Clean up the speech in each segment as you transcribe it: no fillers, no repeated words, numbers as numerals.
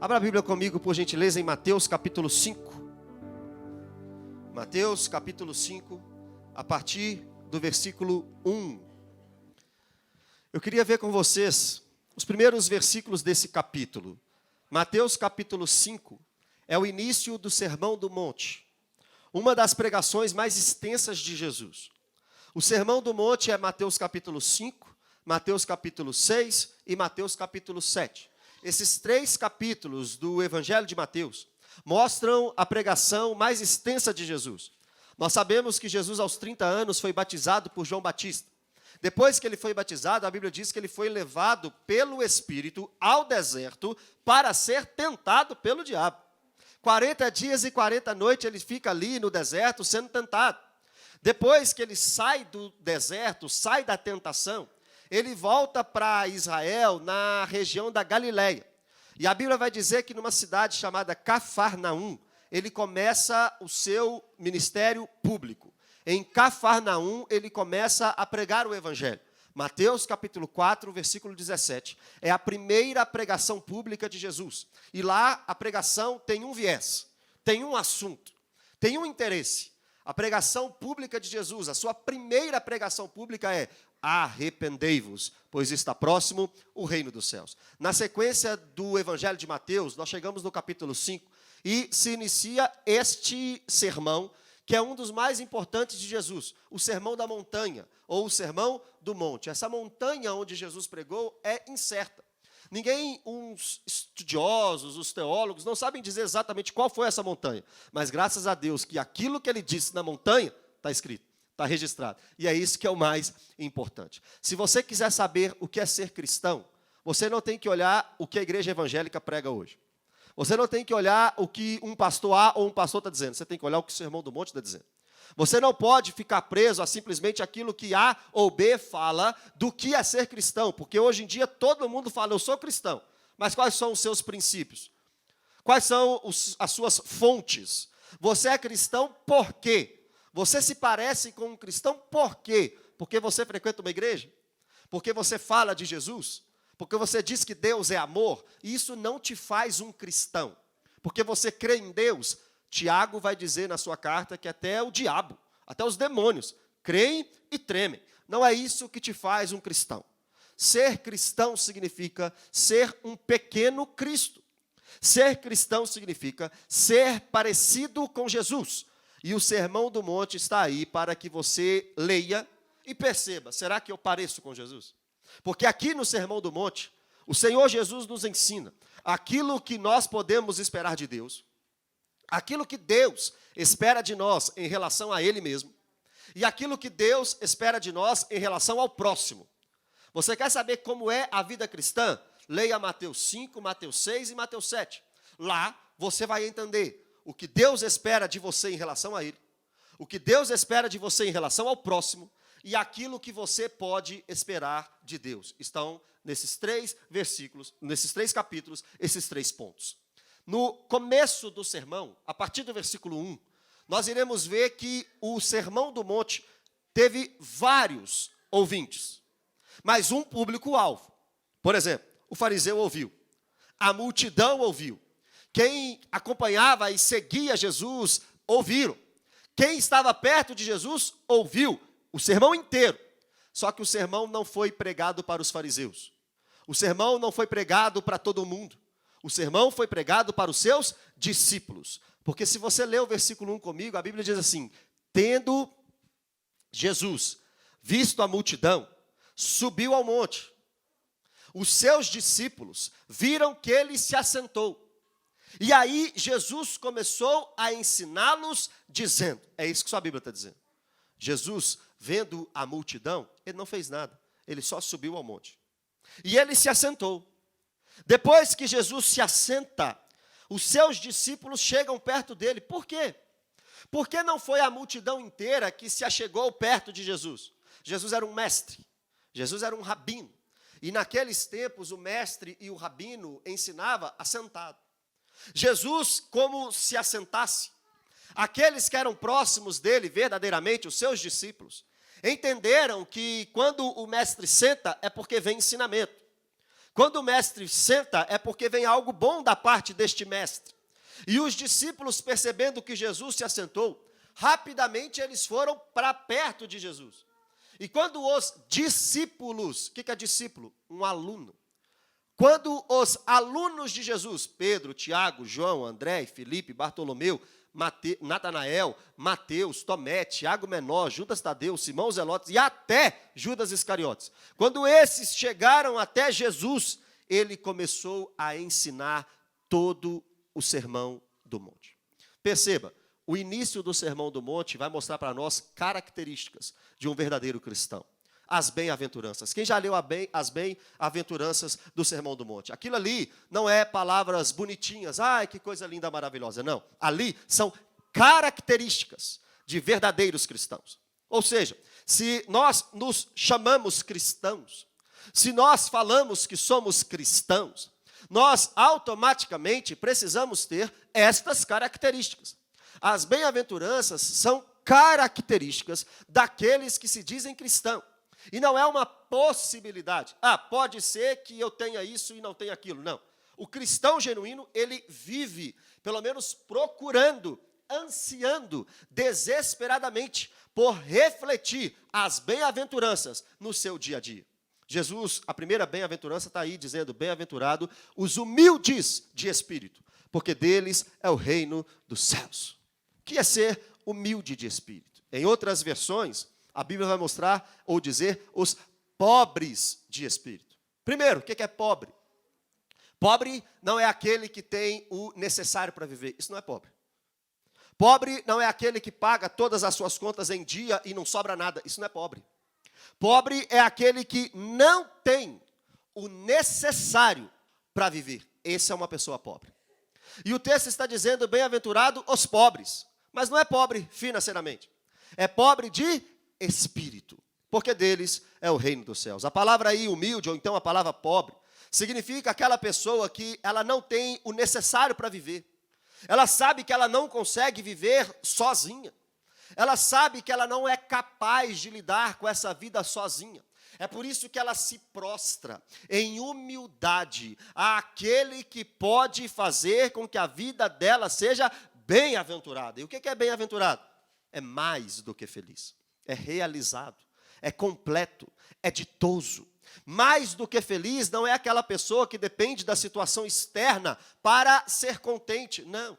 Abra a Bíblia comigo, por gentileza, em Mateus capítulo 5. Mateus capítulo 5, a partir do versículo 1. Eu queria ver com vocês os primeiros versículos desse capítulo. Mateus capítulo 5 é o início do Sermão do Monte, uma das pregações mais extensas de Jesus. O Sermão do Monte é Mateus capítulo 5, Mateus capítulo 6 e Mateus capítulo 7. Esses três capítulos do Evangelho de Mateus mostram a pregação mais extensa de Jesus. Nós sabemos que Jesus, aos 30 anos, foi batizado por João Batista. Depois que ele foi batizado, a Bíblia diz que ele foi levado pelo Espírito ao deserto para ser tentado pelo diabo. 40 dias e 40 noites ele fica ali no deserto sendo tentado. Depois que ele sai do deserto, sai da tentação, ele volta para Israel, na região da Galileia. E a Bíblia vai dizer que numa cidade chamada Cafarnaum, ele começa o seu ministério público. Em Cafarnaum, ele começa a pregar o Evangelho. Mateus capítulo 4, versículo 17. É a primeira pregação pública de Jesus. E lá a pregação tem um viés, tem um assunto, tem um interesse. A pregação pública de Jesus, a sua primeira pregação pública é: arrependei-vos, pois está próximo o reino dos céus. Na sequência do Evangelho de Mateus, nós chegamos no capítulo 5 e se inicia este sermão, que é um dos mais importantes de Jesus, o Sermão da Montanha, ou o Sermão do Monte. Essa montanha onde Jesus pregou é incerta. Ninguém, os estudiosos, os teólogos, não sabem dizer exatamente qual foi essa montanha, mas graças a Deus que aquilo que ele disse na montanha está escrito. Está registrado. E é isso que é o mais importante. Se você quiser saber o que é ser cristão, você não tem que olhar o que a igreja evangélica prega hoje. Você não tem que olhar o que um pastor A ou um pastor está dizendo. Você tem que olhar o que o Sermão do Monte está dizendo. Você não pode ficar preso a simplesmente aquilo que A ou B fala do que é ser cristão. Porque hoje em dia todo mundo fala: eu sou cristão. Mas quais são os seus princípios? Quais são as suas fontes? Você é cristão por quê? Você se parece com um cristão por quê? Porque você frequenta uma igreja? Porque você fala de Jesus? Porque você diz que Deus é amor? E isso não te faz um cristão. Porque você crê em Deus. Tiago vai dizer na sua carta que até o diabo, até os demônios, creem e tremem. Não é isso que te faz um cristão. Ser cristão significa ser um pequeno Cristo. Ser cristão significa ser parecido com Jesus. E o Sermão do Monte está aí para que você leia e perceba: será que eu pareço com Jesus? Porque aqui no Sermão do Monte, o Senhor Jesus nos ensina aquilo que nós podemos esperar de Deus, aquilo que Deus espera de nós em relação a Ele mesmo, e aquilo que Deus espera de nós em relação ao próximo. Você quer saber como é a vida cristã? Leia Mateus 5, Mateus 6 e Mateus 7. Lá você vai entender o que Deus espera de você em relação a Ele, o que Deus espera de você em relação ao próximo e aquilo que você pode esperar de Deus. Estão nesses três versículos, nesses três capítulos, esses três pontos. No começo do sermão, a partir do versículo 1, nós iremos ver que o Sermão do Monte teve vários ouvintes, mas um público-alvo. Por exemplo, o fariseu ouviu, a multidão ouviu. Quem acompanhava e seguia Jesus, ouviram. Quem estava perto de Jesus, ouviu o sermão inteiro. Só que o sermão não foi pregado para os fariseus. O sermão não foi pregado para todo mundo. O sermão foi pregado para os seus discípulos. Porque se você ler o versículo 1 comigo, a Bíblia diz assim: tendo Jesus visto a multidão, subiu ao monte. Os seus discípulos viram que ele se assentou. E aí Jesus começou a ensiná-los dizendo, é isso que sua Bíblia está dizendo. Jesus, vendo a multidão, ele não fez nada, ele só subiu ao monte. E ele se assentou. Depois que Jesus se assenta, os seus discípulos chegam perto dele. Por quê? Porque não foi a multidão inteira que se achegou perto de Jesus. Jesus era um mestre, Jesus era um rabino. E naqueles tempos o mestre e o rabino ensinava assentado. Jesus, como se assentasse, aqueles que eram próximos dele, verdadeiramente, os seus discípulos, entenderam que quando o mestre senta é porque vem ensinamento. Quando o mestre senta, é porque vem algo bom da parte deste mestre. E os discípulos, percebendo que Jesus se assentou, rapidamente eles foram para perto de Jesus. E quando os discípulos, o que é discípulo? Um aluno. Quando os alunos de Jesus, Pedro, Tiago, João, André, Felipe, Bartolomeu, Natanael, Mateus, Tomé, Tiago Menor, Judas Tadeu, Simão Zelotes e até Judas Iscariotes. Quando esses chegaram até Jesus, ele começou a ensinar todo o Sermão do Monte. Perceba, o início do Sermão do Monte vai mostrar para nós características de um verdadeiro cristão. As bem-aventuranças. Quem já leu as bem-aventuranças do Sermão do Monte? Aquilo ali não é palavras bonitinhas, ai, que coisa linda, maravilhosa. Não, ali são características de verdadeiros cristãos. Ou seja, se nós nos chamamos cristãos, se nós falamos que somos cristãos, nós automaticamente precisamos ter estas características. As bem-aventuranças são características daqueles que se dizem cristãos. E não é uma possibilidade. Pode ser que eu tenha isso e não tenha aquilo. Não. O cristão genuíno, ele vive, pelo menos procurando, ansiando, desesperadamente, por refletir as bem-aventuranças no seu dia a dia. Jesus, a primeira bem-aventurança está aí dizendo, bem-aventurado os humildes de espírito, porque deles é o reino dos céus. O que é ser humilde de espírito? Em outras versões, a Bíblia vai mostrar ou dizer os pobres de espírito. Primeiro, o que é pobre? Pobre não é aquele que tem o necessário para viver. Isso não é pobre. Pobre não é aquele que paga todas as suas contas em dia e não sobra nada. Isso não é pobre. Pobre é aquele que não tem o necessário para viver. Essa é uma pessoa pobre. E o texto está dizendo, bem-aventurado os pobres. Mas não é pobre financeiramente. É pobre de espírito, porque deles é o reino dos céus. A palavra aí, humilde, ou então a palavra pobre, significa aquela pessoa que ela não tem o necessário para viver. Ela sabe que ela não consegue viver sozinha. Ela sabe que ela não é capaz de lidar com essa vida sozinha. É por isso que ela se prostra em humildade àquele que pode fazer com que a vida dela seja bem-aventurada. E o que é bem-aventurado? É mais do que feliz. É realizado, é completo, é ditoso. Mais do que feliz não é aquela pessoa que depende da situação externa para ser contente, não.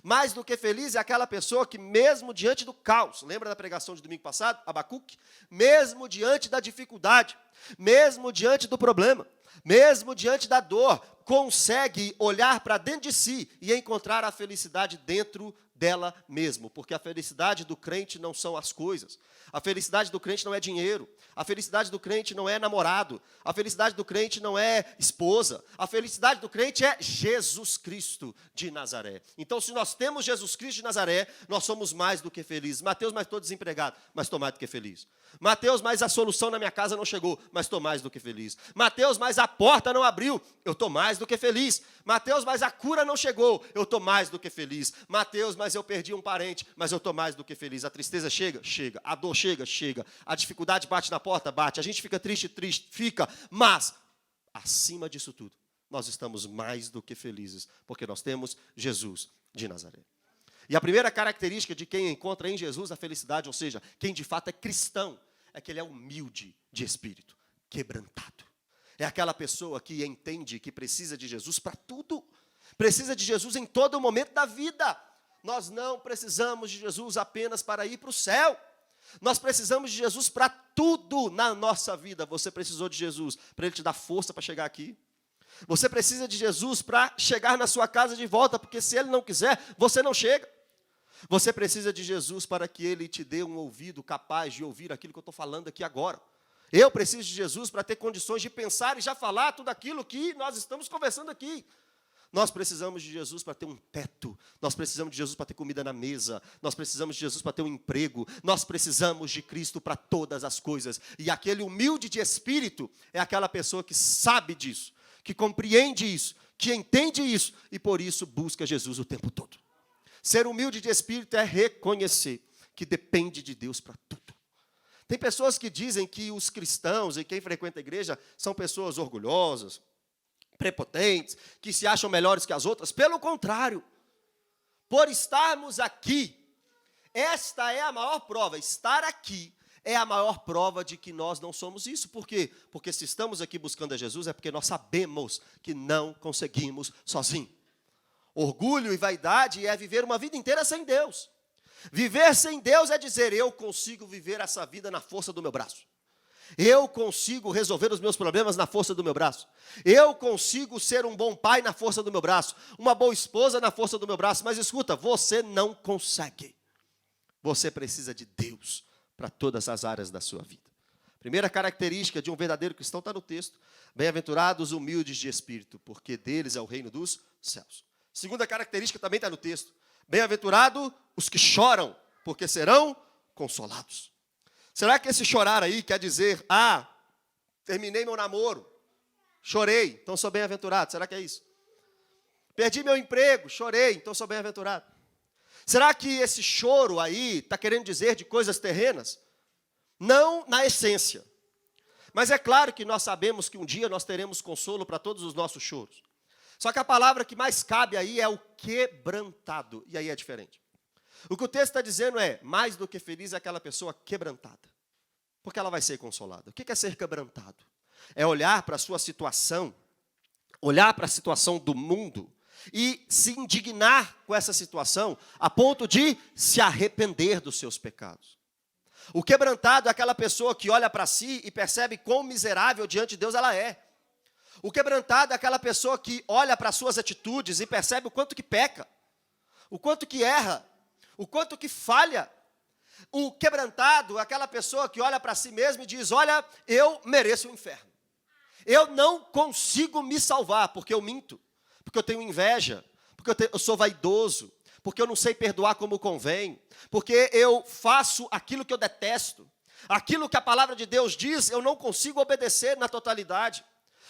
Mais do que feliz é aquela pessoa que mesmo diante do caos, lembra da pregação de domingo passado, Abacuque? Mesmo diante da dificuldade, mesmo diante do problema, mesmo diante da dor, consegue olhar para dentro de si e encontrar a felicidade dentro dela mesmo, porque a felicidade do crente não são as coisas, a felicidade do crente não é dinheiro, a felicidade do crente não é namorado, a felicidade do crente não é esposa, a felicidade do crente é Jesus Cristo de Nazaré. Então, se nós temos Jesus Cristo de Nazaré, nós somos mais do que felizes. Mateus, mas estou desempregado, mas estou mais do que feliz. Mateus, mas a solução na minha casa não chegou, mas estou mais do que feliz. Mateus, mas a porta não abriu, eu estou mais do que feliz. Mateus, mas a cura não chegou, eu estou mais do que feliz. Mateus, mas eu perdi um parente, mas eu estou mais do que feliz. A tristeza chega? Chega. A dor chega? Chega. A dificuldade bate na porta? Bate. A gente fica triste? Triste. Fica. Mas, acima disso tudo, nós estamos mais do que felizes, porque nós temos Jesus de Nazaré. E a primeira característica de quem encontra em Jesus a felicidade, ou seja, quem de fato é cristão, é que ele é humilde de espírito, quebrantado. É aquela pessoa que entende que precisa de Jesus para tudo. Precisa de Jesus em todo momento da vida. Nós não precisamos de Jesus apenas para ir para o céu. Nós precisamos de Jesus para tudo na nossa vida. Você precisou de Jesus para Ele te dar força para chegar aqui. Você precisa de Jesus para chegar na sua casa de volta, porque se Ele não quiser, você não chega. Você precisa de Jesus para que Ele te dê um ouvido capaz de ouvir aquilo que eu estou falando aqui agora. Eu preciso de Jesus para ter condições de pensar e já falar tudo aquilo que nós estamos conversando aqui. Nós precisamos de Jesus para ter um teto. Nós precisamos de Jesus para ter comida na mesa. Nós precisamos de Jesus para ter um emprego. Nós precisamos de Cristo para todas as coisas. E aquele humilde de espírito é aquela pessoa que sabe disso, que compreende isso, que entende isso e por isso busca Jesus o tempo todo. Ser humilde de espírito é reconhecer que depende de Deus para tudo. Tem pessoas que dizem que os cristãos e quem frequenta a igreja são pessoas orgulhosas, prepotentes, que se acham melhores que as outras. Pelo contrário, por estarmos aqui, esta é a maior prova. Estar aqui é a maior prova de que nós não somos isso. Por quê? Porque se estamos aqui buscando a Jesus, é porque nós sabemos que não conseguimos sozinhos. Orgulho e vaidade é viver uma vida inteira sem Deus. Viver sem Deus é dizer, eu consigo viver essa vida na força do meu braço. Eu consigo resolver os meus problemas na força do meu braço. Eu consigo ser um bom pai na força do meu braço. Uma boa esposa na força do meu braço. Mas escuta, você não consegue. Você precisa de Deus para todas as áreas da sua vida. Primeira característica de um verdadeiro cristão está no texto. Bem-aventurados humildes de espírito, porque deles é o reino dos céus. Segunda característica também está no texto. Bem-aventurados os que choram, porque serão consolados. Será que esse chorar aí quer dizer, terminei meu namoro, chorei, então sou bem-aventurado? Será que é isso? Perdi meu emprego, chorei, então sou bem-aventurado. Será que esse choro aí está querendo dizer de coisas terrenas? Não na essência. Mas é claro que nós sabemos que um dia nós teremos consolo para todos os nossos choros. Só que a palavra que mais cabe aí é o quebrantado. E aí é diferente. O que o texto está dizendo é, mais do que feliz é aquela pessoa quebrantada. Porque ela vai ser consolada. O que é ser quebrantado? É olhar para a sua situação, olhar para a situação do mundo e se indignar com essa situação a ponto de se arrepender dos seus pecados. O quebrantado é aquela pessoa que olha para si e percebe quão miserável diante de Deus ela é. O quebrantado é aquela pessoa que olha para as suas atitudes e percebe o quanto que peca, o quanto que erra, o quanto que falha. O quebrantado é aquela pessoa que olha para si mesmo e diz, olha, eu mereço o inferno. Eu não consigo me salvar, porque eu minto, porque eu tenho inveja, porque eu sou vaidoso, porque eu não sei perdoar como convém, porque eu faço aquilo que eu detesto. Aquilo que a palavra de Deus diz, eu não consigo obedecer na totalidade.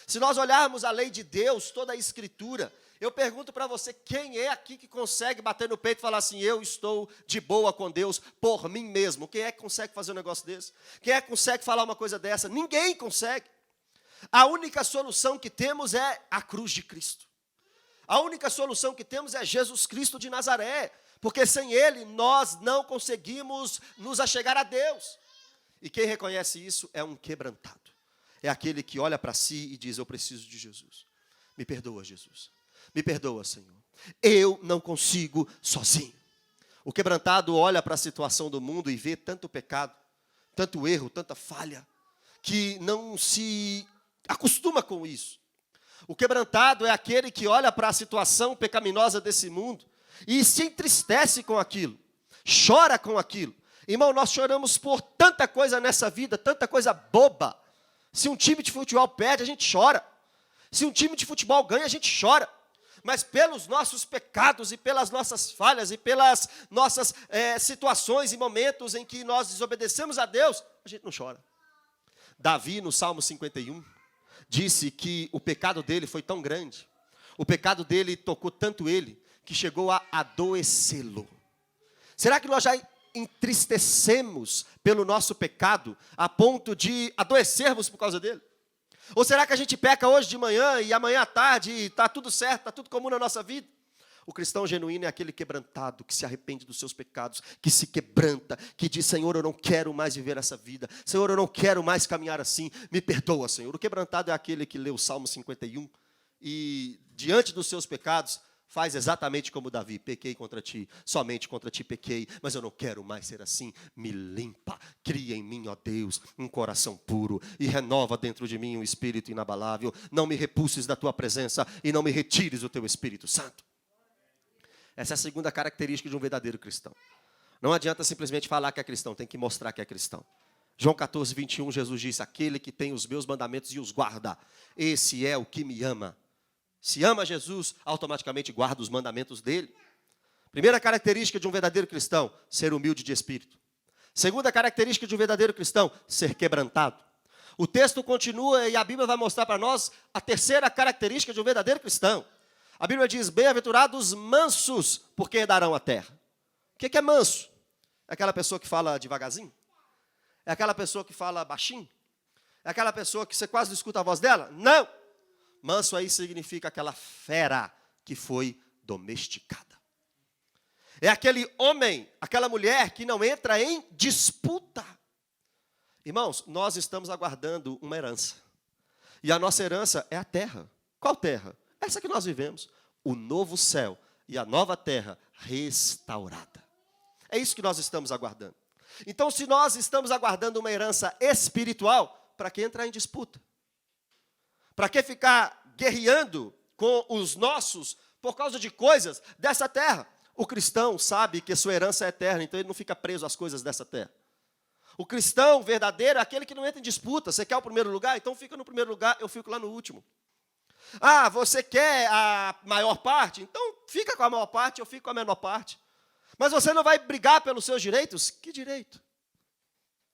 Se nós olharmos a lei de Deus, toda a Escritura, eu pergunto para você, quem é aqui que consegue bater no peito e falar assim, eu estou de boa com Deus por mim mesmo? Quem é que consegue fazer um negócio desse? Quem é que consegue falar uma coisa dessa? Ninguém consegue. A única solução que temos é a cruz de Cristo. A única solução que temos é Jesus Cristo de Nazaré, porque sem Ele nós não conseguimos nos achegar a Deus. E quem reconhece isso é um quebrantado. É aquele que olha para si e diz, eu preciso de Jesus. Me perdoa, Jesus. Me perdoa, Senhor. Eu não consigo sozinho. O quebrantado olha para a situação do mundo e vê tanto pecado, tanto erro, tanta falha, que não se acostuma com isso. O quebrantado é aquele que olha para a situação pecaminosa desse mundo e se entristece com aquilo, chora com aquilo. Irmão, nós choramos por tanta coisa nessa vida, tanta coisa boba. Se um time de futebol perde, a gente chora. Se um time de futebol ganha, a gente chora. Mas pelos nossos pecados e pelas nossas falhas e pelas nossas situações e momentos em que nós desobedecemos a Deus, a gente não chora. Davi, no Salmo 51, disse que o pecado dele foi tão grande, o pecado dele tocou tanto ele, que chegou a adoecê-lo. Será que nós já entristecemos pelo nosso pecado a ponto de adoecermos por causa dele? Ou será que a gente peca hoje de manhã e amanhã à tarde e está tudo certo, está tudo comum na nossa vida? O cristão genuíno é aquele quebrantado, que se arrepende dos seus pecados, que se quebranta, que diz, Senhor, eu não quero mais viver essa vida. Senhor, eu não quero mais caminhar assim. Me perdoa, Senhor. O quebrantado é aquele que lê o Salmo 51 e, diante dos seus pecados, faz exatamente como Davi. Pequei contra ti, somente contra ti pequei, mas eu não quero mais ser assim. Me limpa, cria em mim, ó Deus, um coração puro e renova dentro de mim um espírito inabalável. Não me repulses da tua presença e não me retires o teu Espírito Santo. Essa é a segunda característica de um verdadeiro cristão. Não adianta simplesmente falar que é cristão, tem que mostrar que é cristão. João 14, 21, Jesus disse, aquele que tem os meus mandamentos e os guarda, esse é o que me ama. Se ama Jesus, automaticamente guarda os mandamentos dele. Primeira característica de um verdadeiro cristão, ser humilde de espírito. Segunda característica de um verdadeiro cristão, ser quebrantado. O texto continua e a Bíblia vai mostrar para nós a terceira característica de um verdadeiro cristão. A Bíblia diz, bem-aventurados mansos, porque herdarão a terra. O que é manso? É aquela pessoa que fala devagarzinho? É aquela pessoa que fala baixinho? É aquela pessoa que você quase não escuta a voz dela? Não! Manso aí significa aquela fera que foi domesticada. É aquele homem, aquela mulher que não entra em disputa. Irmãos, nós estamos aguardando uma herança. E a nossa herança é a terra. Qual terra? Essa que nós vivemos. O novo céu e a nova terra restaurada. É isso que nós estamos aguardando. Então, se nós estamos aguardando uma herança espiritual, para que entrar em disputa? Para que ficar guerreando com os nossos por causa de coisas dessa terra? O cristão sabe que sua herança é eterna, então ele não fica preso às coisas dessa terra. O cristão verdadeiro é aquele que não entra em disputa. Você quer o primeiro lugar? Então fica no primeiro lugar, eu fico lá no último. Ah, você quer a maior parte? Então fica com a maior parte, eu fico com a menor parte. Mas você não vai brigar pelos seus direitos? Que direito?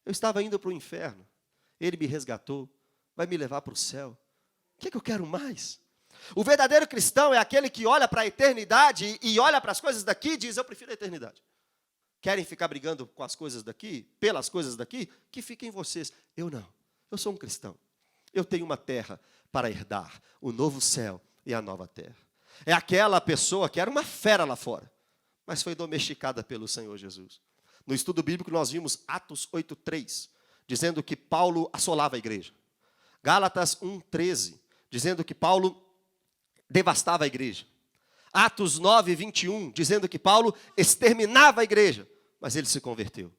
Eu estava indo para o inferno, ele me resgatou, vai me levar para o céu. O que eu quero mais? O verdadeiro cristão é aquele que olha para a eternidade e olha para as coisas daqui e diz, eu prefiro a eternidade. Querem ficar brigando com as coisas daqui, pelas coisas daqui? Que fiquem vocês. Eu não. Eu sou um cristão. Eu tenho uma terra para herdar, o novo céu e a nova terra. É aquela pessoa que era uma fera lá fora, mas foi domesticada pelo Senhor Jesus. No estudo bíblico nós vimos Atos 8:3, dizendo que Paulo assolava a igreja. Gálatas 1:13, dizendo que Paulo devastava a igreja. Atos 9:21, dizendo que Paulo exterminava a igreja, mas ele se converteu.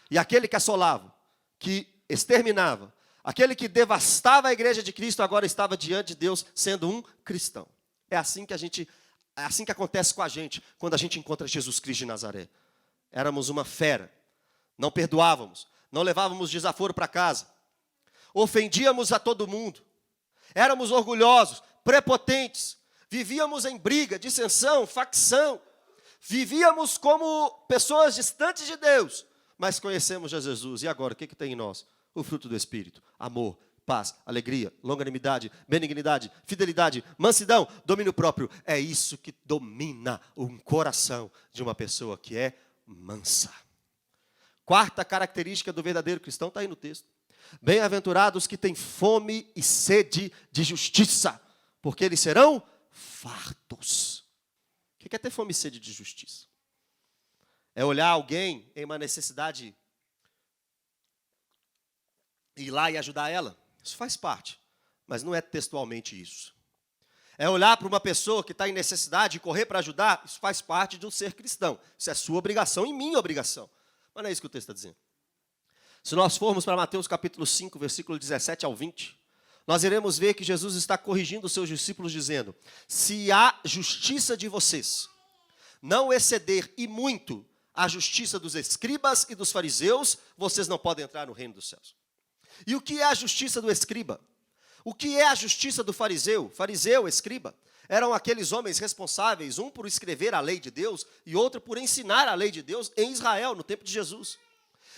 E aquele que assolava, que exterminava, aquele que devastava a igreja de Cristo, agora estava diante de Deus sendo um cristão. É assim que acontece com a gente, quando a gente encontra Jesus Cristo de Nazaré. Éramos uma fera, não perdoávamos, não levávamos desaforo para casa, ofendíamos a todo mundo, éramos orgulhosos, prepotentes, vivíamos em briga, dissensão, facção. Vivíamos como pessoas distantes de Deus, mas conhecemos a Jesus. E agora, o que tem em nós? O fruto do Espírito: amor, paz, alegria, longanimidade, benignidade, fidelidade, mansidão, domínio próprio. É isso que domina um coração de uma pessoa que é mansa. Quarta característica do verdadeiro cristão está aí no texto. Bem-aventurados que têm fome e sede de justiça, porque eles serão fartos. O que é ter fome e sede de justiça? É olhar alguém em uma necessidade e ir lá e ajudar ela? Isso faz parte, mas não é textualmente isso. É olhar para uma pessoa que está em necessidade e correr para ajudar? Isso faz parte do ser cristão. Isso é sua obrigação e minha obrigação. Mas não é isso que o texto está dizendo. Se nós formos para Mateus capítulo 5, versículo 17 ao 20, nós iremos ver que Jesus está corrigindo os seus discípulos, dizendo: se a justiça de vocês não exceder e muito a justiça dos escribas e dos fariseus, vocês não podem entrar no reino dos céus. E o que é a justiça do escriba? O que é a justiça do fariseu? Fariseu, escriba, eram aqueles homens responsáveis, um por escrever a lei de Deus e outro por ensinar a lei de Deus em Israel, no tempo de Jesus.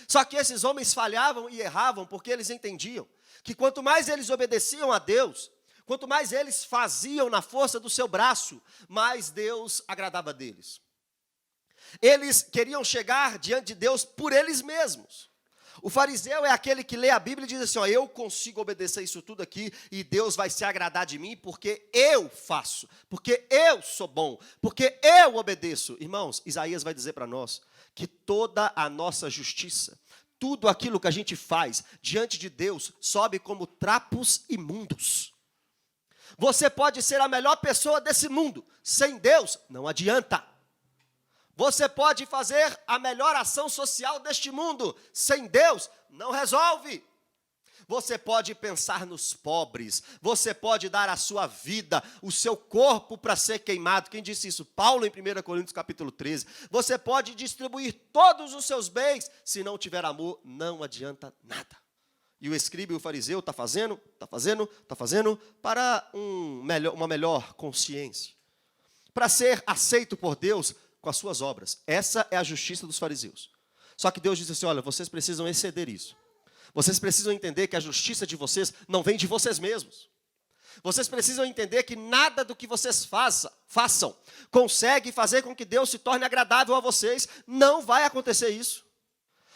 Só que esses homens falhavam e erravam porque eles entendiam que quanto mais eles obedeciam a Deus, quanto mais eles faziam na força do seu braço, mais Deus agradava deles. Eles queriam chegar diante de Deus por eles mesmos. O fariseu é aquele que lê a Bíblia e diz assim: ó, eu consigo obedecer isso tudo aqui e Deus vai se agradar de mim porque eu faço, porque eu sou bom, porque eu obedeço. Irmãos, Isaías vai dizer para nós que toda a nossa justiça, tudo aquilo que a gente faz diante de Deus sobe como trapos imundos. Você pode ser a melhor pessoa desse mundo, sem Deus não adianta. Você pode fazer a melhor ação social deste mundo, sem Deus não resolve. Você pode pensar nos pobres, você pode dar a sua vida, o seu corpo para ser queimado. Quem disse isso? Paulo em 1 Coríntios capítulo 13. Você pode distribuir todos os seus bens, se não tiver amor, não adianta nada. E o escriba e o fariseu está fazendo para uma melhor consciência, para ser aceito por Deus com as suas obras. Essa é a justiça dos fariseus. Só que Deus diz assim: olha, vocês precisam exceder isso. Vocês precisam entender que a justiça de vocês não vem de vocês mesmos. Vocês precisam entender que nada do que vocês façam consegue fazer com que Deus se torne agradável a vocês. Não vai acontecer isso.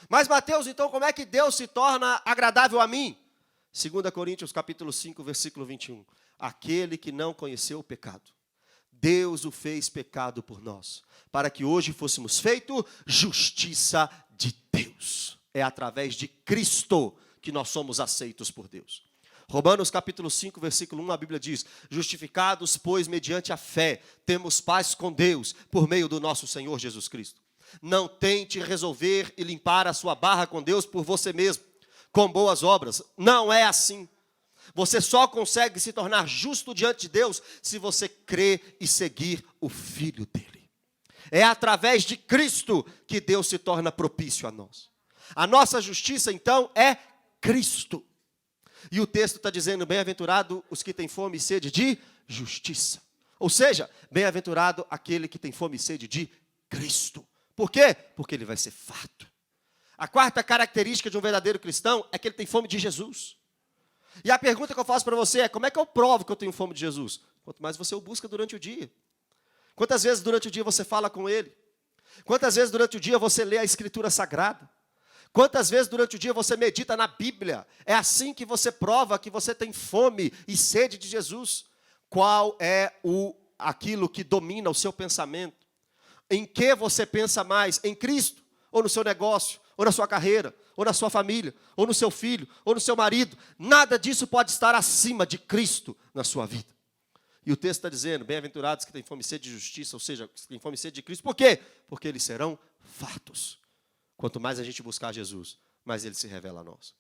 Mas Mateus, então como é que Deus se torna agradável a mim? 2 Coríntios capítulo 5, versículo 21. aquele que não conheceu o pecado. Deus o fez pecado por nós, para que hoje fôssemos feitos justiça de Deus. É através de Cristo que nós somos aceitos por Deus. Romanos capítulo 5, versículo 1, a Bíblia diz: justificados, pois, mediante a fé, temos paz com Deus, por meio do nosso Senhor Jesus Cristo. Não tente resolver e limpar a sua barra com Deus por você mesmo, com boas obras. Não é assim. Você só consegue se tornar justo diante de Deus se você crer e seguir o Filho dele. É através de Cristo que Deus se torna propício a nós. A nossa justiça, então, é Cristo. E o texto está dizendo: bem-aventurado os que têm fome e sede de justiça. Ou seja, bem-aventurado aquele que tem fome e sede de Cristo. Por quê? Porque ele vai ser farto. A quarta característica de um verdadeiro cristão é que ele tem fome de Jesus. E a pergunta que eu faço para você é: como é que eu provo que eu tenho fome de Jesus? Quanto mais você o busca durante o dia. Quantas vezes durante o dia você fala com ele? Quantas vezes durante o dia você lê a Escritura Sagrada? Quantas vezes durante o dia você medita na Bíblia? É assim que você prova que você tem fome e sede de Jesus. Qual é aquilo que domina o seu pensamento? Em que você pensa mais? Em Cristo? Ou no seu negócio? Ou na sua carreira? Ou na sua família? Ou no seu filho? Ou no seu marido? Nada disso pode estar acima de Cristo na sua vida. E o texto está dizendo: bem-aventurados que têm fome e sede de justiça, ou seja, que têm fome e sede de Cristo. Por quê? Porque eles serão fartos. Quanto mais a gente buscar Jesus, mais ele se revela a nós.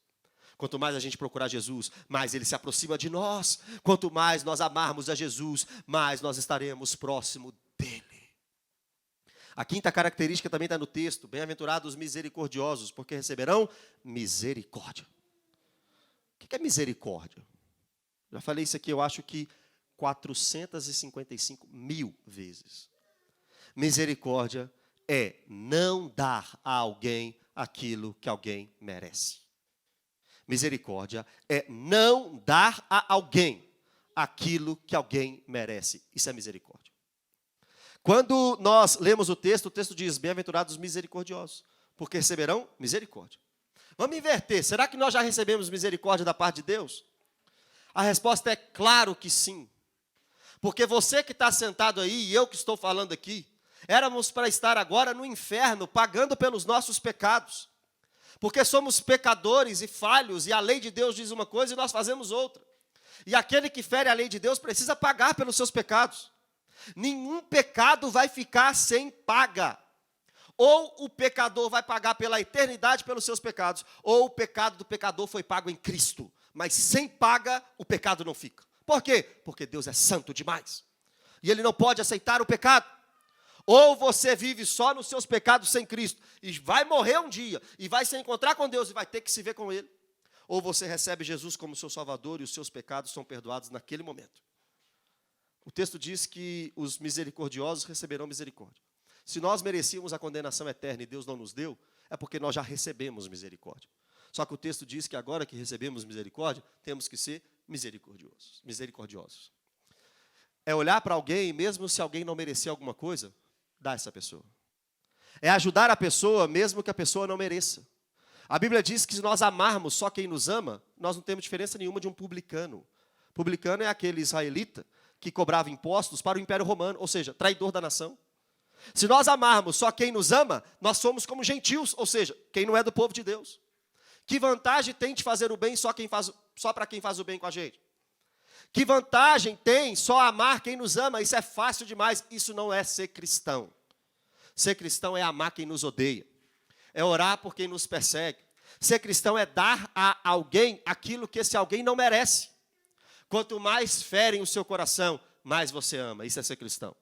Quanto mais a gente procurar Jesus, mais ele se aproxima de nós. Quanto mais nós amarmos a Jesus, mais nós estaremos próximo dele. A quinta característica também está no texto: bem-aventurados os misericordiosos, porque receberão misericórdia. O que é misericórdia? Já falei isso aqui, eu acho que 455 mil vezes. Misericórdia é não dar a alguém aquilo que alguém merece. Misericórdia é não dar a alguém aquilo que alguém merece. Isso é misericórdia. Quando nós lemos o texto diz: bem-aventurados os misericordiosos, porque receberão misericórdia. Vamos inverter. Será que nós já recebemos misericórdia da parte de Deus? A resposta é claro que sim. Porque você que está sentado aí e eu que estou falando aqui, éramos para estar agora no inferno, pagando pelos nossos pecados. Porque somos pecadores e falhos, e a lei de Deus diz uma coisa e nós fazemos outra. E aquele que fere a lei de Deus precisa pagar pelos seus pecados. Nenhum pecado vai ficar sem paga. Ou o pecador vai pagar pela eternidade pelos seus pecados, ou o pecado do pecador foi pago em Cristo. Mas sem paga, o pecado não fica. Por quê? Porque Deus é santo demais. E Ele não pode aceitar o pecado. Ou você vive só nos seus pecados sem Cristo, e vai morrer um dia, e vai se encontrar com Deus, e vai ter que se ver com Ele. Ou você recebe Jesus como seu Salvador, e os seus pecados são perdoados naquele momento. O texto diz que os misericordiosos receberão misericórdia. Se nós merecíamos a condenação eterna e Deus não nos deu, é porque nós já recebemos misericórdia. Só que o texto diz que agora que recebemos misericórdia, temos que ser misericordiosos. É olhar para alguém, mesmo se alguém não merecer alguma coisa, dar a essa pessoa. É ajudar a pessoa, mesmo que a pessoa não mereça. A Bíblia diz que se nós amarmos só quem nos ama, nós não temos diferença nenhuma de um publicano. Publicano é aquele israelita que cobrava impostos para o Império Romano, ou seja, traidor da nação. Se nós amarmos só quem nos ama, nós somos como gentios, ou seja, quem não é do povo de Deus. Que vantagem tem de fazer o bem só para quem faz o bem com a gente? Que vantagem tem só amar quem nos ama? Isso é fácil demais. Isso não é ser cristão. Ser cristão é amar quem nos odeia. É orar por quem nos persegue. Ser cristão é dar a alguém aquilo que esse alguém não merece. Quanto mais ferem o seu coração, mais você ama. Isso é ser cristão.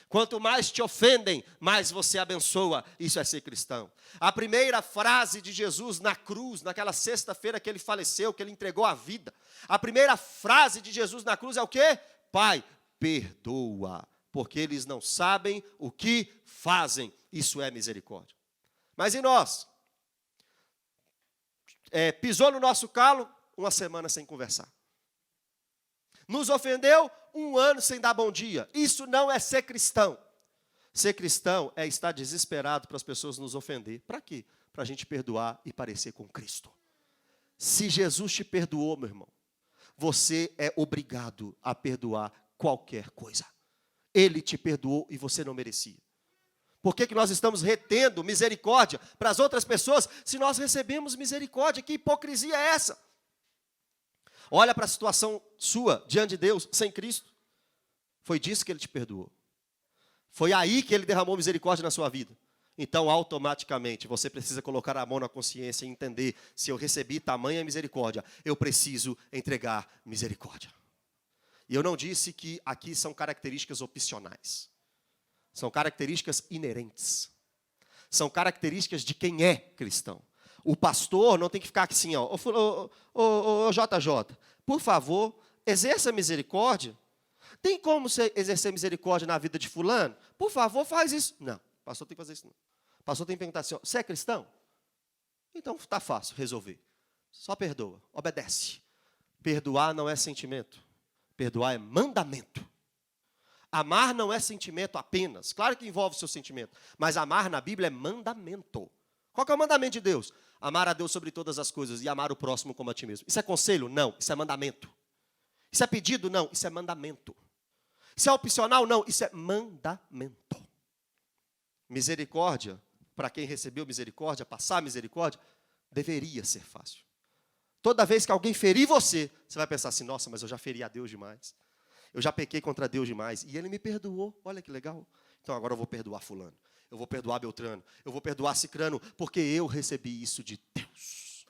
Quanto mais te ofendem, mais você abençoa. Isso é ser cristão. A primeira frase de Jesus na cruz, naquela sexta-feira que ele faleceu, que ele entregou a vida. A primeira frase de Jesus na cruz é o quê? Pai, perdoa, porque eles não sabem o que fazem. Isso é misericórdia. Mas e nós? Pisou no nosso calo, uma semana sem conversar. Nos ofendeu, 1 ano sem dar bom dia. Isso não é ser cristão. Ser cristão é estar desesperado para as pessoas nos ofender. Para quê? Para a gente perdoar e parecer com Cristo. Se Jesus te perdoou, meu irmão, você é obrigado a perdoar qualquer coisa. Ele te perdoou e você não merecia. Por que nós estamos retendo misericórdia para as outras pessoas se nós recebemos misericórdia? Que hipocrisia é essa? Olha para a situação sua diante de Deus, sem Cristo. Foi disso que Ele te perdoou. Foi aí que Ele derramou misericórdia na sua vida. Então, automaticamente, você precisa colocar a mão na consciência e entender, se eu recebi tamanha misericórdia, eu preciso entregar misericórdia. E eu não disse que aqui são características opcionais. São características inerentes. São características de quem é cristão. O pastor não tem que ficar assim, ó, JJ, por favor, exerça misericórdia. Tem como você exercer misericórdia na vida de fulano? Por favor, faz isso. Não, o pastor tem que fazer isso não. O pastor tem que perguntar assim, ó, você é cristão? Então está fácil resolver. Só perdoa, obedece. Perdoar não é sentimento. Perdoar é mandamento. Amar não é sentimento apenas. Claro que envolve o seu sentimento. Mas amar na Bíblia é mandamento. Qual que é o mandamento de Deus? Amar a Deus sobre todas as coisas e amar o próximo como a ti mesmo. Isso é conselho? Não, isso é mandamento. Isso é pedido? Não, isso é mandamento. Isso é opcional? Não, isso é mandamento. Misericórdia, para quem recebeu misericórdia, passar misericórdia, deveria ser fácil. Toda vez que alguém ferir você, você vai pensar assim, nossa, mas eu já feri a Deus demais. Eu já pequei contra Deus demais. E Ele me perdoou, olha que legal. Então agora eu vou perdoar fulano. Eu vou perdoar Beltrano. Eu vou perdoar Cicrano, porque eu recebi isso de Deus.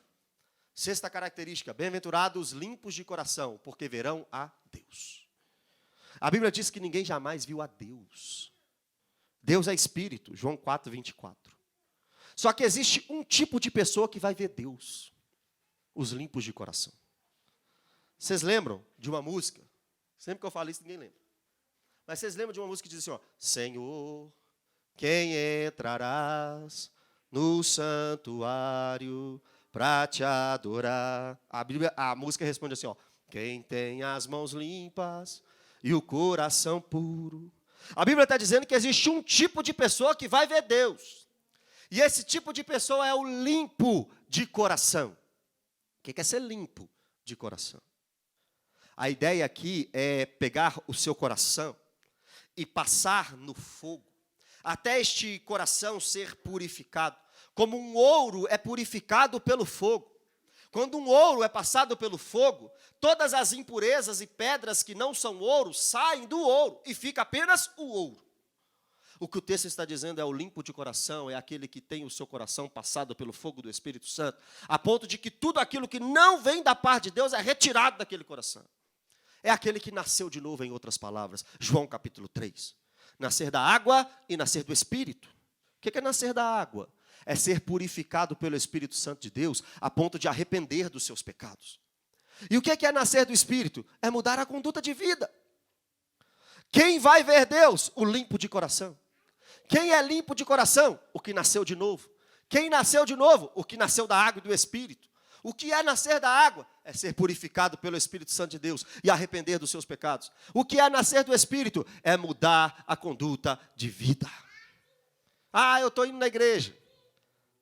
Sexta característica, bem-aventurados limpos de coração, porque verão a Deus. A Bíblia diz que ninguém jamais viu a Deus. Deus é Espírito, João 4, 24. Só que existe um tipo de pessoa que vai ver Deus. Os limpos de coração. Vocês lembram de uma música? Sempre que eu falo isso, ninguém lembra. Mas vocês lembram de uma música que diz assim, ó, Senhor, quem entrarás no santuário para te adorar? A música responde assim, ó, quem tem as mãos limpas e o coração puro. A Bíblia está dizendo que existe um tipo de pessoa que vai ver Deus. E esse tipo de pessoa é o limpo de coração. O que é ser limpo de coração? A ideia aqui é pegar o seu coração e passar no fogo, até este coração ser purificado. Como um ouro é purificado pelo fogo. Quando um ouro é passado pelo fogo, todas as impurezas e pedras que não são ouro saem do ouro e fica apenas o ouro. O que o texto está dizendo é o limpo de coração, é aquele que tem o seu coração passado pelo fogo do Espírito Santo, a ponto de que tudo aquilo que não vem da parte de Deus é retirado daquele coração. É aquele que nasceu de novo, em outras palavras. João capítulo 3. Nascer da água e nascer do Espírito. O que é nascer da água? É ser purificado pelo Espírito Santo de Deus, a ponto de arrepender dos seus pecados. E o que é nascer do Espírito? É mudar a conduta de vida. Quem vai ver Deus? O limpo de coração. Quem é limpo de coração? O que nasceu de novo. Quem nasceu de novo? O que nasceu da água e do Espírito. O que é nascer da água? É ser purificado pelo Espírito Santo de Deus e arrepender dos seus pecados. O que é nascer do Espírito? É mudar a conduta de vida. Ah, eu estou indo na igreja.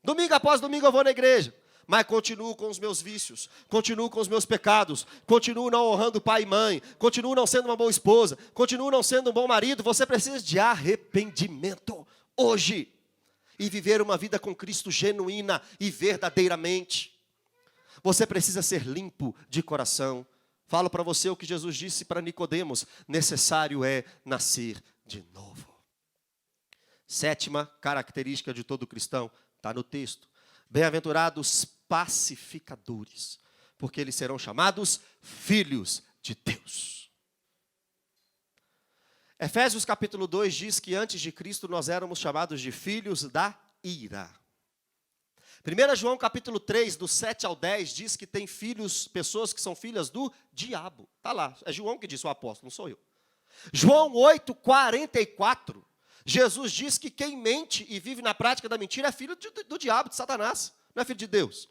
Domingo após domingo eu vou na igreja. Mas continuo com os meus vícios, continuo com os meus pecados, continuo não honrando pai e mãe, continuo não sendo uma boa esposa, continuo não sendo um bom marido. Você precisa de arrependimento hoje e viver uma vida com Cristo genuína e verdadeiramente. Você precisa ser limpo de coração. Falo para você o que Jesus disse para Nicodemos: necessário é nascer de novo. Sétima característica de todo cristão, está no texto. Bem-aventurados pacificadores, porque eles serão chamados filhos de Deus. Efésios capítulo 2 diz que antes de Cristo nós éramos chamados de filhos da ira. 1 João capítulo 3, do 7 ao 10, diz que tem filhos, pessoas que são filhas do diabo. Está lá, é João que disse, o apóstolo, não sou eu. João 8, 44, Jesus diz que quem mente e vive na prática da mentira é filho do diabo, de Satanás, não é filho de Deus.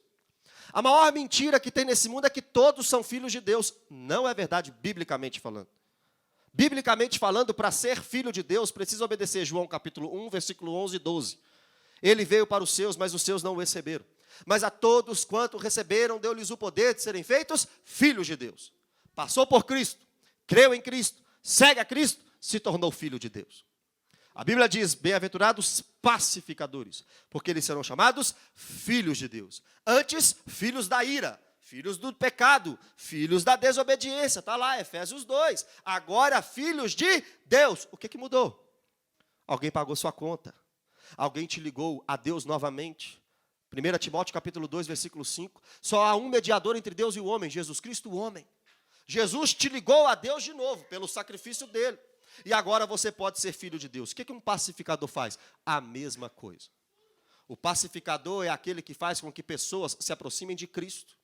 A maior mentira que tem nesse mundo é que todos são filhos de Deus. Não é verdade, biblicamente falando. Biblicamente falando, para ser filho de Deus, precisa obedecer João capítulo 1, versículo 11 e 12. Ele veio para os seus, mas os seus não o receberam. Mas a todos quanto receberam, deu-lhes o poder de serem feitos filhos de Deus. passou por Cristo, creu em Cristo, segue a Cristo, se tornou filho de Deus. A Bíblia diz, bem-aventurados pacificadores, porque eles serão chamados filhos de Deus. Antes, filhos da ira, filhos do pecado, filhos da desobediência. Está lá, Efésios 2. Agora, filhos de Deus. O que mudou? Alguém pagou sua conta. Alguém te ligou a Deus novamente. 1 Timóteo capítulo 2, versículo 5. Só há um mediador entre Deus e o homem, Jesus Cristo, o homem. Jesus te ligou a Deus de novo, pelo sacrifício dele. E agora você pode ser filho de Deus. O que um pacificador faz? A mesma coisa. O pacificador é aquele que faz com que pessoas se aproximem de Cristo.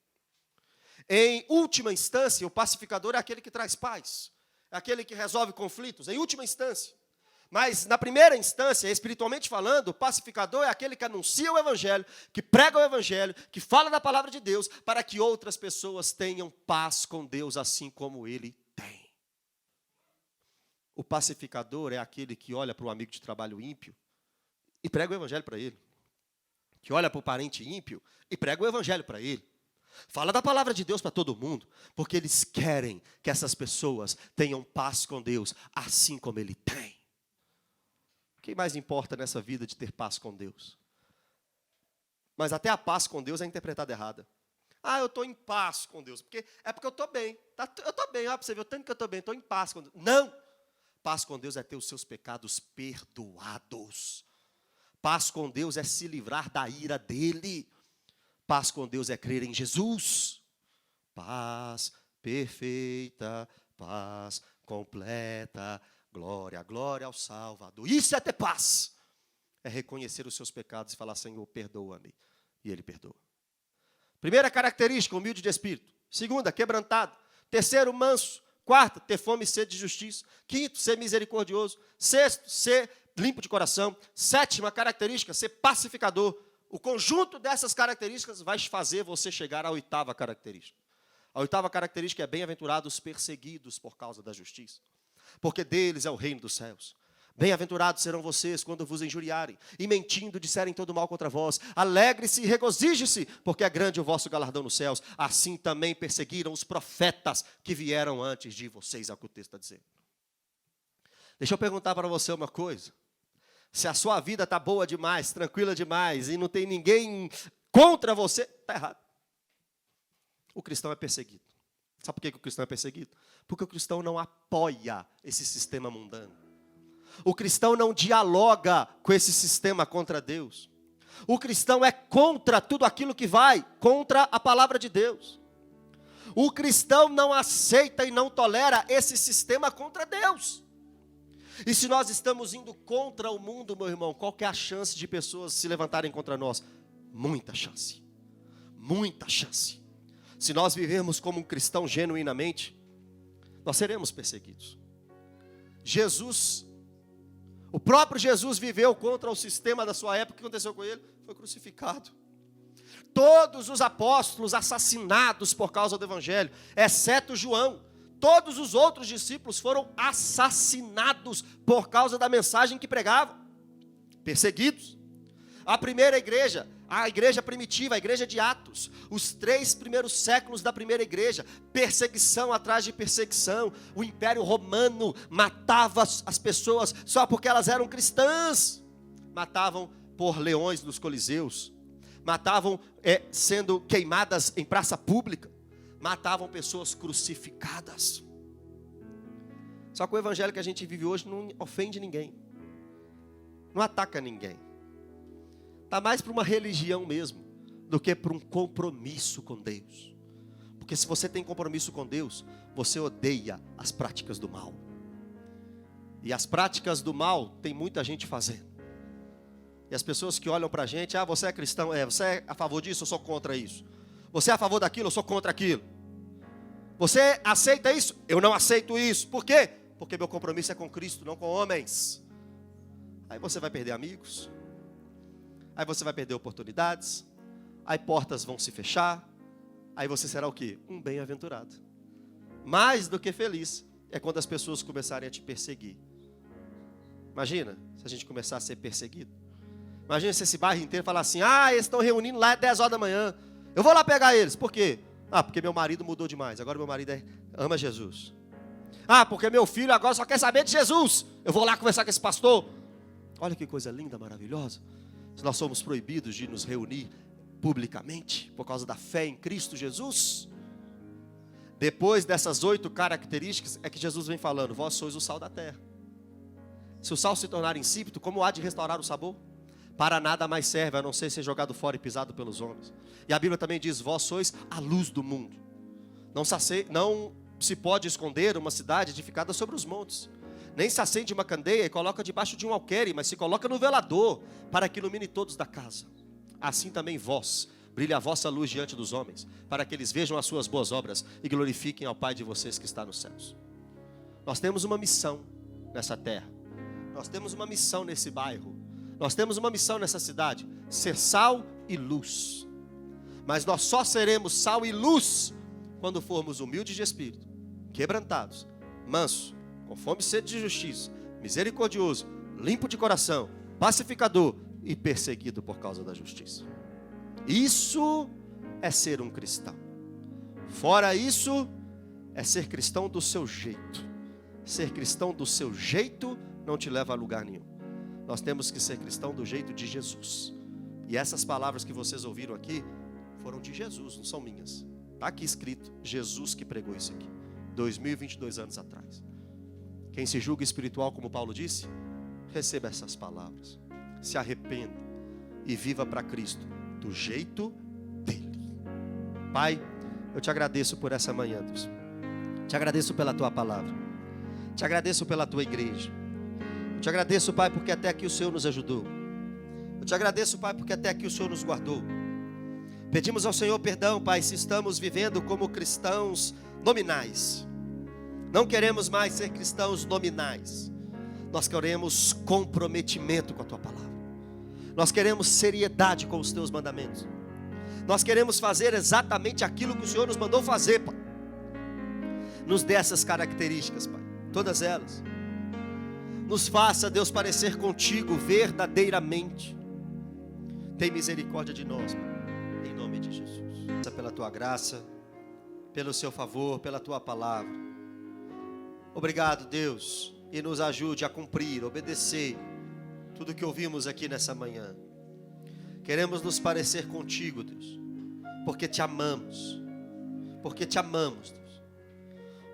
Em última instância, o pacificador é aquele que traz paz. É aquele que resolve conflitos, em última instância. Mas na primeira instância, espiritualmente falando, o pacificador é aquele que anuncia o Evangelho, que prega o Evangelho, que fala da palavra de Deus, para que outras pessoas tenham paz com Deus, assim como ele tem. O pacificador é aquele que olha para o amigo de trabalho ímpio e prega o Evangelho para ele. Que olha para o parente ímpio e prega o Evangelho para ele. Fala da palavra de Deus para todo mundo, porque eles querem que essas pessoas tenham paz com Deus, assim como ele tem. Quem mais importa nessa vida de ter paz com Deus? Mas até a paz com Deus é interpretada errada. Eu estou em paz com Deus, porque eu estou bem. Eu estou bem, olha para você ver o tanto que eu estou bem, estou em paz com Deus. Não! Paz com Deus é ter os seus pecados perdoados. Paz com Deus é se livrar da ira dele. Paz com Deus é crer em Jesus. Paz perfeita, paz completa, glória, glória ao Salvador. Isso é ter paz. É reconhecer os seus pecados e falar, Senhor, perdoa-me. E ele perdoa. Primeira característica, humilde de espírito. Segunda, quebrantado. Terceiro, manso. Quarto, ter fome e sede de justiça. Quinto, ser misericordioso. Sexto, ser limpo de coração. Sétima característica, ser pacificador. O conjunto dessas características vai fazer você chegar à oitava característica. A oitava característica é bem-aventurados perseguidos por causa da justiça, porque deles é o reino dos céus. Bem-aventurados serão vocês quando vos injuriarem e mentindo disserem todo mal contra vós. Alegre-se e regozije-se, porque é grande o vosso galardão nos céus. Assim também perseguiram os profetas que vieram antes de vocês, é o que o texto está dizendo. Deixa eu perguntar para você uma coisa. Se a sua vida está boa demais, tranquila demais, e não tem ninguém contra você, está errado. O cristão é perseguido. Sabe por que o cristão é perseguido? Porque o cristão não apoia esse sistema mundano. O cristão não dialoga com esse sistema contra Deus. O cristão é contra tudo aquilo que vai contra a palavra de Deus. O cristão não aceita e não tolera esse sistema contra Deus. E se nós estamos indo contra o mundo, meu irmão, qual que é a chance de pessoas se levantarem contra nós? Muita chance. Muita chance. Se nós vivermos como um cristão genuinamente, nós seremos perseguidos. O próprio Jesus viveu contra o sistema da sua época. O que aconteceu com ele? Foi crucificado. Todos os apóstolos assassinados por causa do evangelho, exceto João. Todos os outros discípulos foram assassinados por causa da mensagem que pregavam. Perseguidos. A primeira igreja, a igreja primitiva, a igreja de Atos, os 3 primeiros séculos da primeira igreja, perseguição atrás de perseguição. O Império Romano matava as pessoas só porque elas eram cristãs. Matavam por leões nos coliseus. Matavam sendo queimadas em praça pública. Matavam pessoas crucificadas. Só que o evangelho que a gente vive hoje não ofende ninguém. Não ataca ninguém. Está mais para uma religião mesmo, do que para um compromisso com Deus. Porque se você tem compromisso com Deus, você odeia as práticas do mal. E as práticas do mal, tem muita gente fazendo. E as pessoas que olham para a gente, você é cristão, você é a favor disso, eu sou contra isso. Você é a favor daquilo, eu sou contra aquilo. Você aceita isso? Eu não aceito isso. Por quê? Porque meu compromisso é com Cristo, não com homens. Aí você vai perder amigos. Aí você vai perder oportunidades. Aí portas vão se fechar. Aí você será o quê? Um bem-aventurado. Mais do que feliz é quando as pessoas começarem a te perseguir. Imagina se a gente começar a ser perseguido. Imagina se esse bairro inteiro falar assim, eles estão reunindo lá às 10 horas da manhã. Eu vou lá pegar eles. Por quê? Ah, porque meu marido mudou demais, agora meu marido ama Jesus. Ah, porque meu filho agora só quer saber de Jesus. Eu vou lá conversar com esse pastor. Olha que coisa linda, maravilhosa. Se nós somos proibidos de nos reunir publicamente por causa da fé em Cristo Jesus. Depois dessas 8 características é que Jesus vem falando: vós sois o sal da terra. Se o sal se tornar insípido, como há de restaurar o sabor? Para nada mais serve, a não ser ser jogado fora e pisado pelos homens. E a Bíblia também diz: vós sois a luz do mundo. Não se pode esconder uma cidade edificada sobre os montes. Nem se acende uma candeia e coloca debaixo de um alqueire, mas se coloca no velador, para que ilumine todos da casa. Assim também vós, brilhe a vossa luz diante dos homens, para que eles vejam as suas boas obras e glorifiquem ao Pai de vocês que está nos céus. Nós temos uma missão nessa terra. Nós temos uma missão nesse bairro. Nós temos uma missão nessa cidade: ser sal e luz. Mas nós só seremos sal e luz quando formos humildes de espírito, quebrantados, mansos, com fome e sede de justiça, misericordioso, limpo de coração, pacificador e perseguido por causa da justiça. Isso é ser um cristão. Fora isso, é ser cristão do seu jeito. Ser cristão do seu jeito não te leva a lugar nenhum. Nós temos que ser cristão do jeito de Jesus. E essas palavras que vocês ouviram aqui foram de Jesus, não são minhas. Está aqui escrito: Jesus que pregou isso aqui 2022 anos atrás. Quem se julga espiritual, como Paulo disse, receba essas palavras, se arrependa e viva para Cristo do jeito dele. Pai, eu te agradeço por essa manhã, Deus. Te agradeço pela tua palavra. Te agradeço pela tua igreja. Eu te agradeço, Pai, porque até aqui o Senhor nos ajudou. Eu te agradeço, Pai, porque até aqui o Senhor nos guardou. Pedimos ao Senhor perdão, Pai, se estamos vivendo como cristãos nominais. Não queremos mais ser cristãos nominais. Nós queremos comprometimento com a tua palavra. Nós queremos seriedade com os teus mandamentos. Nós queremos fazer exatamente aquilo que o Senhor nos mandou fazer, Pai. Nos dê essas características, Pai, todas elas. Nos faça, Deus, parecer contigo verdadeiramente. Tem misericórdia de nós, Pai, em nome de Jesus. Pela tua graça, pelo seu favor, pela tua palavra. Obrigado, Deus, e nos ajude a cumprir, obedecer tudo que ouvimos aqui nessa manhã. Queremos nos parecer contigo, Deus, porque te amamos. Porque te amamos, Deus.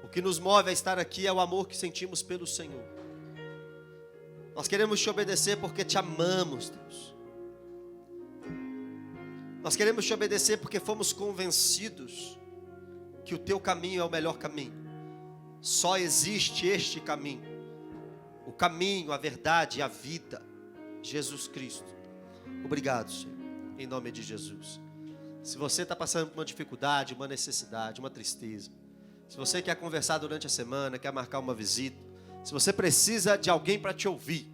O que nos move a estar aqui é o amor que sentimos pelo Senhor. Nós queremos te obedecer porque te amamos, Deus. Nós queremos te obedecer porque fomos convencidos que o teu caminho é o melhor caminho. Só existe este caminho. O caminho, a verdade e a vida. Jesus Cristo. Obrigado, Senhor. Em nome de Jesus. Se você está passando por uma dificuldade, uma necessidade, uma tristeza. Se você quer conversar durante a semana, quer marcar uma visita. Se você precisa de alguém para te ouvir,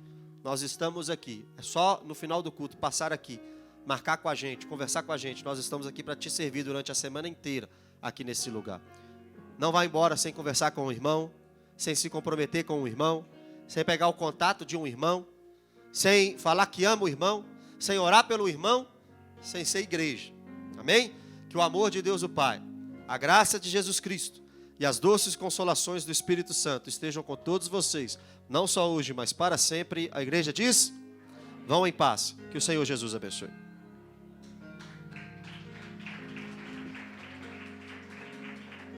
nós estamos aqui. É só no final do culto passar aqui, marcar com a gente, conversar com a gente. Nós estamos aqui para te servir durante a semana inteira aqui nesse lugar. Não vá embora sem conversar com o irmão, sem se comprometer com o irmão, sem pegar o contato de um irmão, sem falar que ama o irmão, sem orar pelo irmão, sem ser igreja. Amém? Que o amor de Deus o Pai, a graça de Jesus Cristo e as doces consolações do Espírito Santo estejam com todos vocês, não só hoje, mas para sempre. A igreja diz: vão em paz. Que o Senhor Jesus abençoe.